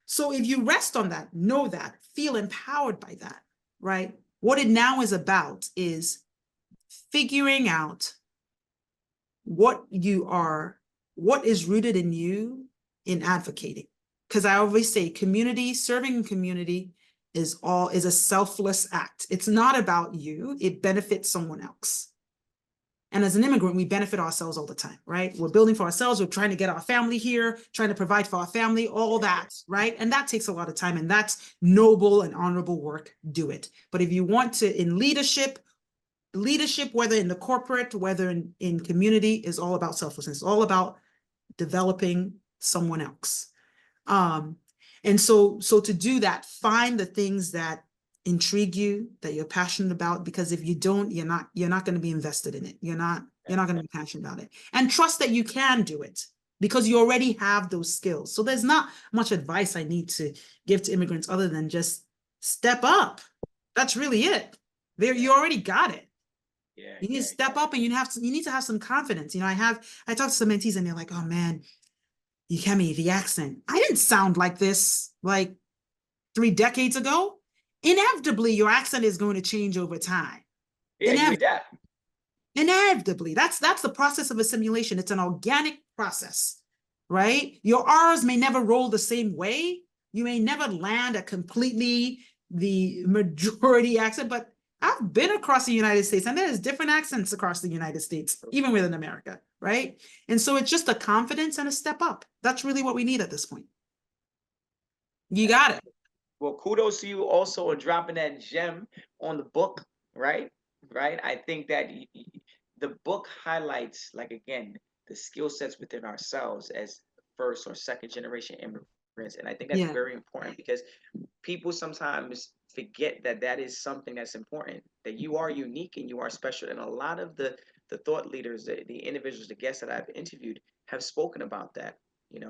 So if you rest on that, know that, feel empowered by that, right? What it now is about is figuring out what is rooted in you in advocating. Because I always say serving in community is a selfless act. It's not about you, it benefits someone else. And as an immigrant, we benefit ourselves all the time, right? We're building for ourselves. We're trying to get our family here, trying to provide for our family, all that, right? And that takes a lot of time, and that's noble and honorable work. Do it. But if you want to, in leadership, whether in the corporate, whether in community, is all about selflessness. It's all about developing someone else. And so to do that, find the things that intrigue you, that you're passionate about, because if you don't, you're not going to be invested in it. You're not going to be passionate about it. And trust that you can do it because you already have those skills. So there's not much advice I need to give to immigrants other than just step up. That's really it. You already got it. Yeah, you need to step up, and you need to have some confidence. I talk to some mentees and they're like, oh man, Ukeme, the accent. I didn't sound like this like 3 decades ago. Inevitably, your accent is going to change over time. Yeah, Inevitably. That's the process of assimilation. It's an organic process, right? Your R's may never roll the same way. You may never land at completely the majority accent, but I've been across the United States, and there's different accents across the United States, even within America, right? And so it's just a confidence and a step up. That's really what we need at this point. You got it. Well, kudos to you also on dropping that gem on the book, right? I think that the book highlights, like, again, the skill sets within ourselves as first or second generation immigrants. And I think that's very important, because people sometimes forget that is something that's important, that you are unique and you are special. And a lot of the thought leaders, the individuals, the guests that I've interviewed have spoken about that. And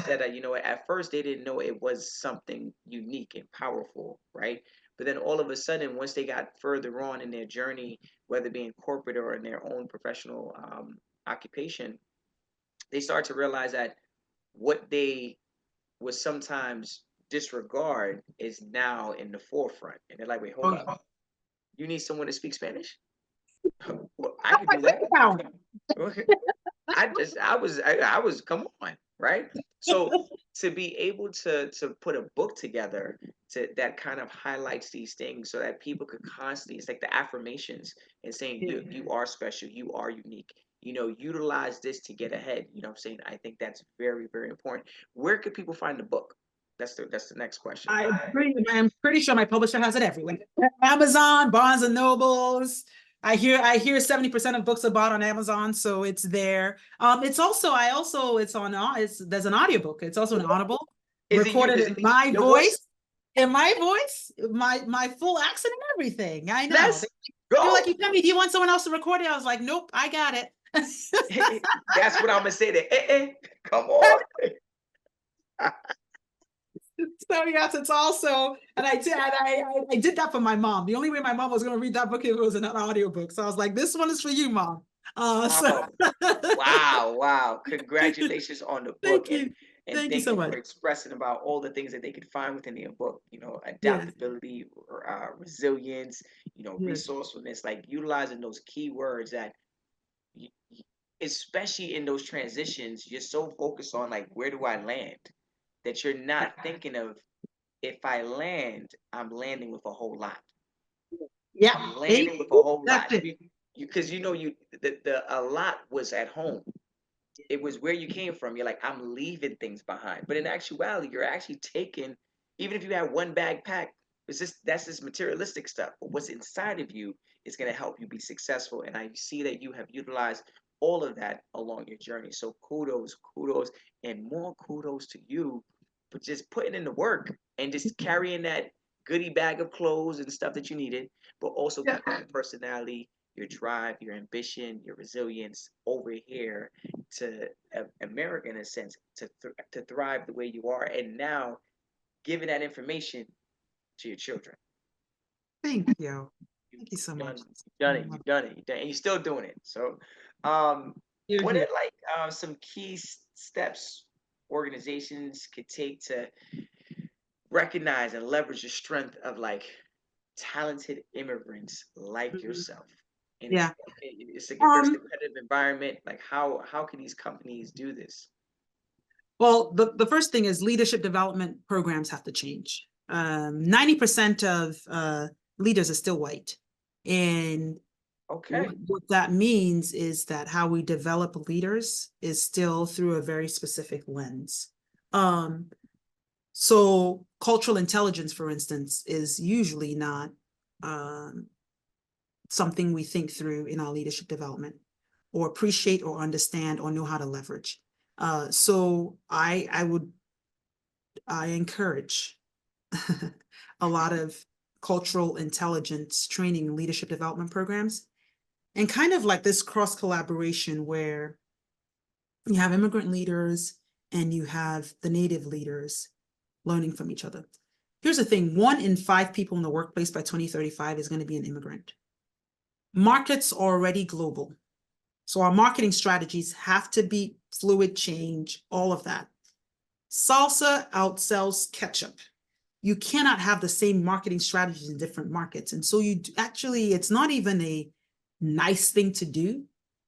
said that, at first they didn't know it was something unique and powerful, right? But then all of a sudden, once they got further on in their journey, whether it be in corporate or in their own professional occupation, they start to realize that what they would sometimes disregard is now in the forefront. And they're like, wait, hold up. You need someone to speak Spanish? Well, I can do that. I was, come on, right? So to be able to put a book together that kind of highlights these things, so that people could constantly, it's like the affirmations and saying you are special, you are unique, utilize this to get ahead. I'm saying, I think that's very, very important. Where could people find the book? That's the next question. I'm pretty sure my publisher has it everywhere. Amazon, Barnes and Nobles. I hear 70% of books are bought on Amazon, so it's there. There's an audiobook. It's also an Audible, recorded in my voice, my full accent and everything. I know. Let's go. You're like, Ukeme, do you want someone else to record it? I was like, nope, I got it. That's what I'm gonna say. That come on. So yes, it's also, and I did that for my mom. The only way my mom was going to read that book if it was in an audiobook. So I was like, this one is for you, Mom. Wow. Wow. Congratulations on the book. Thank you. And Thank you thank so you much. for expressing about all the things that they could find within your book, Yes. adaptability, resilience, Yes. resourcefulness, like utilizing those key words that especially in those transitions, you're so focused on like, where do I land? That you're not thinking of, if I land, I'm landing with a whole lot. Yeah. I'm landing with a whole That's lot. it. Because the a lot was at home. It was where you came from. You're like, I'm leaving things behind. But in actuality, you're actually taking, even if you have one bag packed, that's just materialistic stuff. But what's inside of you is going to help you be successful. And I see that you have utilized all of that along your journey. So kudos, and more kudos to you for just putting in the work and just carrying that goodie bag of clothes and stuff that you needed, but also Yeah. keeping your personality, your drive, your ambition, your resilience over here to America, in a sense, to thrive the way you are, and now giving that information to your children. Thank you. Thank you so much. You've done it. You've done it. And you're still doing it. So, what are like some key steps organizations could take to recognize and leverage the strength of like talented immigrants like yourself? And Yeah. it's a very competitive environment. Like how can these companies do this? Well, the first thing is leadership development programs have to change. 90% of leaders are still white. And what that means is that how we develop leaders is still through a very specific lens. So cultural intelligence, for instance, is usually not something we think through in our leadership development or appreciate or understand or know how to leverage. So I encourage a lot of cultural intelligence training and leadership development programs, and kind of like this cross collaboration where you have immigrant leaders and you have the native leaders learning from each other. Here's the thing, 1 in 5 people in the workplace by 2035 is going to be an immigrant. Markets are already global. So our marketing strategies have to be fluid, change, all of that. Salsa outsells ketchup. You cannot have the same marketing strategies in different markets. And so it's not even a nice thing to do.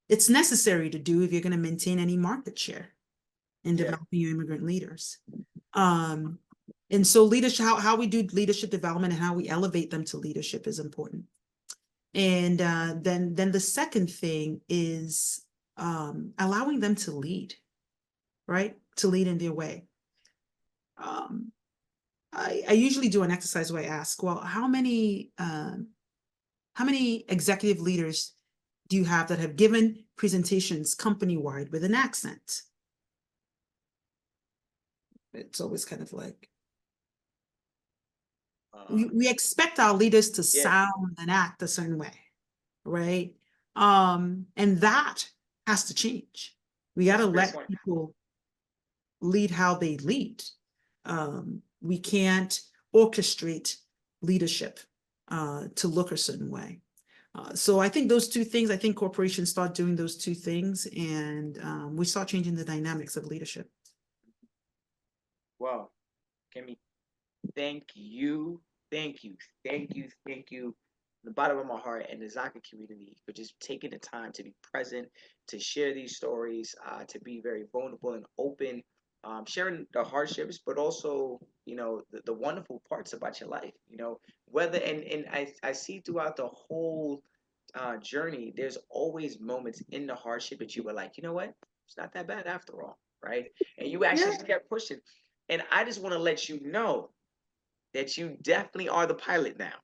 It's necessary to do if you're going to maintain any market share in developing your immigrant leaders. And so leadership, how we do leadership development and how we elevate them to leadership is important. And then the second thing is allowing them to lead, right? To lead in their way. I usually do an exercise where I ask, well, how many executive leaders do you have that have given presentations company-wide with an accent? It's always kind of like, we expect our leaders to sound and act a certain way, right? And that has to change. We got to let people lead how they lead. We can't orchestrate leadership to look a certain way. So I think those two things, I think corporations start doing those two things, and we start changing the dynamics of leadership. Wow. Ukeme, thank you from the bottom of my heart and the Zaka community for just taking the time to be present, to share these stories, to be very vulnerable and open, sharing the hardships, but also, the wonderful parts about your life, whether, and I see throughout the whole journey, there's always moments in the hardship that you were like, you know what, it's not that bad after all, right? And you actually kept pushing. And I just want to let you know that you definitely are the pilot now.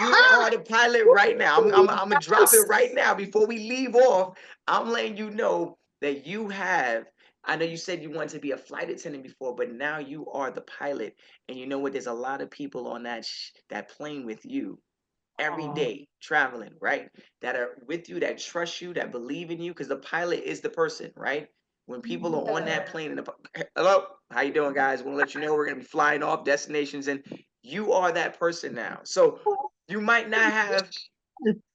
You are the pilot right now. I'm gonna drop it right now before we leave off. I'm letting you know that you have. I know you said you wanted to be a flight attendant before, but now you are the pilot. And you know what? There's a lot of people on that plane with you every Aw. day traveling, right? That are with you, that trust you, that believe in you, because the pilot is the person, right? When people are on that plane and hello, how you doing, guys? Want to let you know we're gonna be flying off destinations, and you are that person now. So you might not have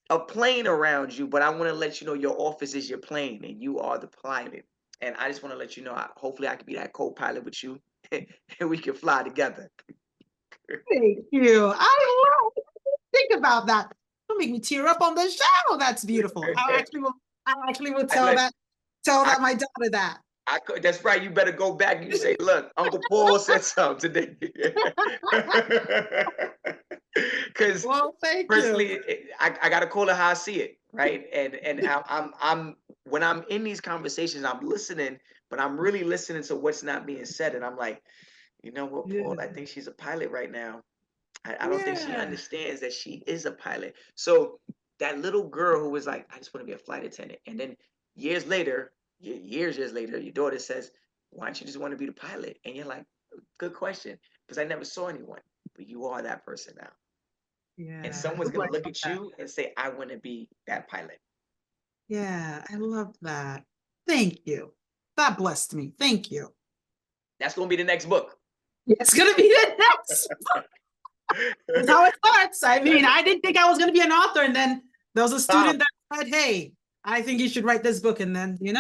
a plane around you, but I want to let you know your office is your plane, and you are the pilot. And I just want to let you know, hopefully, I can be that co-pilot with you, and we can fly together. Thank you. Think about that. Don't make me tear up on the show. That's beautiful. I actually will tell I, my daughter that. that's right. You better go back and you say, look, Uncle Paul said something today. Because Well, thank you. personally, I gotta call it how I see it, right? And I'm when I'm in these conversations, I'm listening, but I'm really listening to what's not being said, and I'm like, you know what, Paul? I think she's a pilot right now. I don't think she Yeah. understands that she is a pilot. So that little girl who was like, I just want to be a flight attendant. And then years later, years later, your daughter says, why don't you just want to be the pilot? And you're like, good question, because I never saw anyone, but you are that person now. Yeah. And someone's going to look at you and say, I want to be that pilot. Yeah, I love that. Thank you. That blessed me. Thank you. That's going to be the next book. It's going to be the next. That's how it starts. I mean, I didn't think I was going to be an author. And then there was a student that said, hey, I think you should write this book. And then, you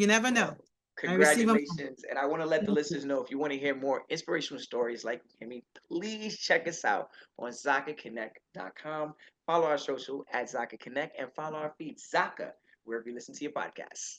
never know. Congratulations. And I want to let the listeners know, if you want to hear more inspirational stories like Ukeme, please check us out on ZakaConnect.com. Follow our social at Zaka Connect and follow our feed, Zaka, wherever you listen to your podcasts.